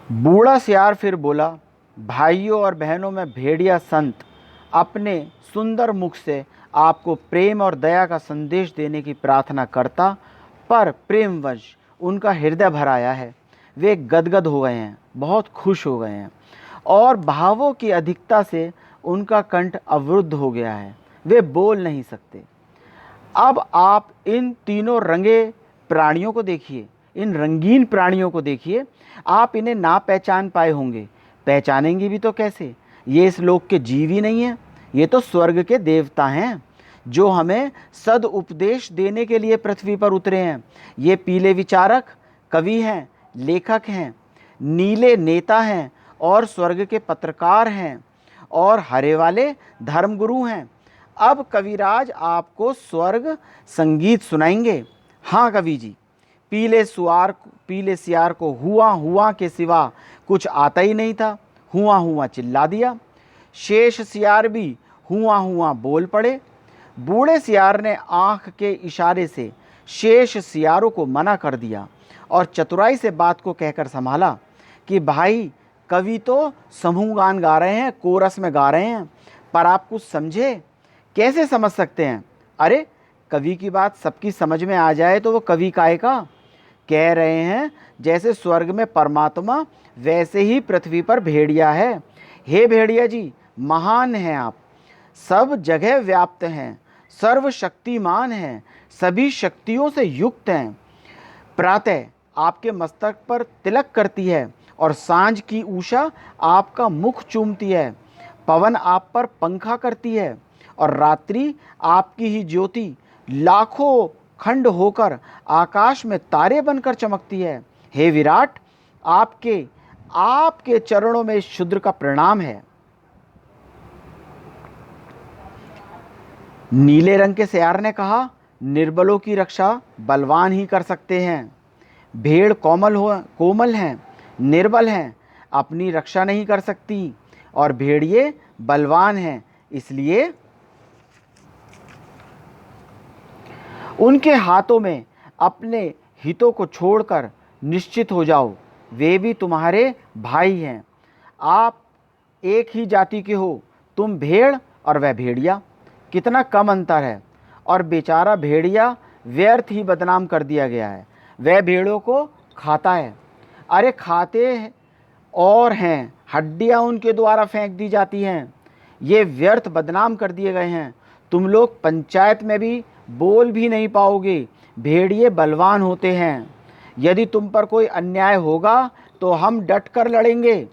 बूढ़ा सियार फिर बोला, भाइयों और बहनों में भेड़िया संत अपने सुंदर मुख से आपको प्रेम और दया का संदेश देने की प्रार्थना करता, पर प्रेमवश उनका हृदय भर आया है। वे गदगद हो गए हैं, बहुत खुश हो गए हैं और भावों की अधिकता से उनका कंठ अवरुद्ध हो गया है, वे बोल नहीं सकते। अब आप इन तीनों रंगे प्राणियों को देखिए, इन रंगीन प्राणियों को देखिए। आप इन्हें ना पहचान पाए होंगे, पहचानेंगे भी तो कैसे? ये इस लोक के जीव ही नहीं है, ये तो स्वर्ग के देवता हैं जो हमें सद उपदेश देने के लिए पृथ्वी पर उतरे हैं। ये पीले विचारक कवि हैं, लेखक हैं, नीले नेता हैं और स्वर्ग के पत्रकार हैं और हरे वाले धर्मगुरु हैं। अब कविराज आपको स्वर्ग संगीत सुनाएंगे। हाँ कवि जी, पीले सियार को हुआ हुआ के सिवा कुछ आता ही नहीं था, हुआ हुआ चिल्ला दिया। शेष सियार भी हुआ हुआ बोल पड़े। बूढ़े सियार ने आंख के इशारे से शेष सियारों को मना कर दिया और चतुराई से बात को कहकर संभाला कि भाई, कवि तो समूह गान गा रहे हैं, कोरस में गा रहे हैं, पर आप कुछ समझे? कैसे समझ सकते हैं? अरे, कवि की बात सबकी समझ में आ जाए तो वो कवि काहे का? कह रहे हैं जैसे स्वर्ग में परमात्मा, वैसे ही पृथ्वी पर भेड़िया है। हे भेड़िया जी, महान हैं आप, सब जगह व्याप्त हैं, सर्वशक्तिमान हैं, सभी शक्तियों से युक्त हैं। प्रातः आपके मस्तक पर तिलक करती है और सांझ की उषा आपका मुख चूमती है। पवन आप पर पंखा करती है और रात्रि आपकी ही ज्योति लाखों खंड होकर आकाश में तारे बनकर चमकती है। हे विराट, आपके आपके चरणों में शूद्र का प्रणाम है। नीले रंग के सियार ने कहा, निर्बलों की रक्षा बलवान ही कर सकते हैं। भेड़ कोमल हैं, निर्बल हैं, अपनी रक्षा नहीं कर सकती, और भेड़िए बलवान हैं, इसलिए उनके हाथों में अपने हितों को छोड़कर निश्चित हो जाओ, वे भी तुम्हारे भाई हैं। आप एक ही जाति के हो, तुम भेड़ और वह भेड़िया, कितना कम अंतर है। और बेचारा भेड़िया व्यर्थ ही बदनाम कर दिया गया है, वह भेड़ों को खाता है। अरे खाते और हैं, हड्डियां उनके द्वारा फेंक दी जाती हैं, ये व्यर्थ बदनाम कर दिए गए हैं। तुम लोग पंचायत में भी बोल भी नहीं पाओगे, भेड़िए बलवान होते हैं। यदि तुम पर कोई अन्याय होगा तो हम डट कर लड़ेंगे,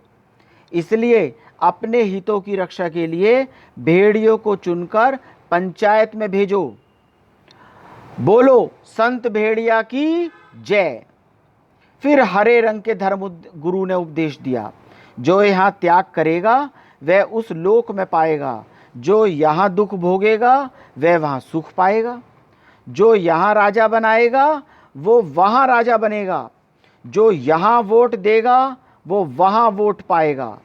इसलिए अपने हितों की रक्षा के लिए भेड़ियों को चुनकर पंचायत में भेजो। बोलो संत भेड़िया की जय। फिर हरे रंग के धर्म गुरु ने उपदेश दिया, जो यहाँ त्याग करेगा वह उस लोक में पाएगा, जो यहाँ दुख भोगेगा वह वहाँ सुख पाएगा, जो यहाँ राजा बनाएगा वो वहाँ राजा बनेगा, जो यहाँ वोट देगा वो वहाँ वोट पाएगा।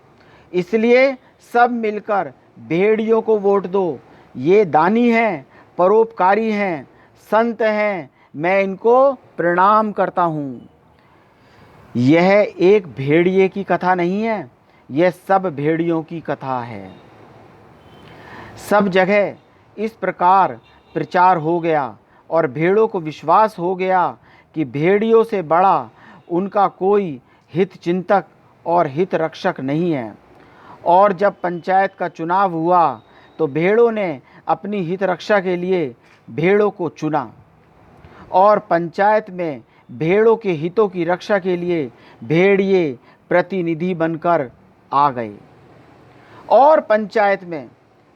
इसलिए सब मिलकर भेड़ियों को वोट दो। ये दानी हैं, परोपकारी हैं, संत हैं, मैं इनको प्रणाम करता हूँ। यह एक भेड़िए की कथा नहीं है, यह सब भेड़ियों की कथा है। सब जगह इस प्रकार प्रचार हो गया और भेड़ों को विश्वास हो गया कि भेड़ियों से बड़ा उनका कोई हित चिंतक और हित रक्षक नहीं है। और जब पंचायत का चुनाव हुआ तो भेड़ों ने अपनी हित रक्षा के लिए भेड़ों को चुना और पंचायत में भेड़ों के हितों की रक्षा के लिए भेड़िए प्रतिनिधि बनकर आ गए। और पंचायत में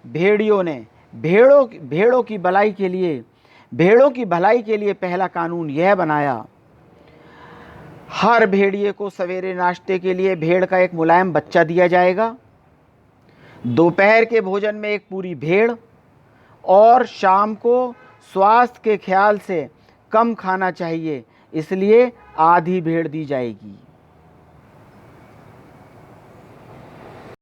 भेड़ियों ने भेड़ों की भलाई के लिए पहला कानून यह बनाया, हर भेड़िए को सवेरे नाश्ते के लिए भेड़ का एक मुलायम बच्चा दिया जाएगा, दोपहर के भोजन में एक पूरी भेड़, और शाम को स्वास्थ्य के ख्याल से कम खाना चाहिए, इसलिए आधी भेड़ दी जाएगी।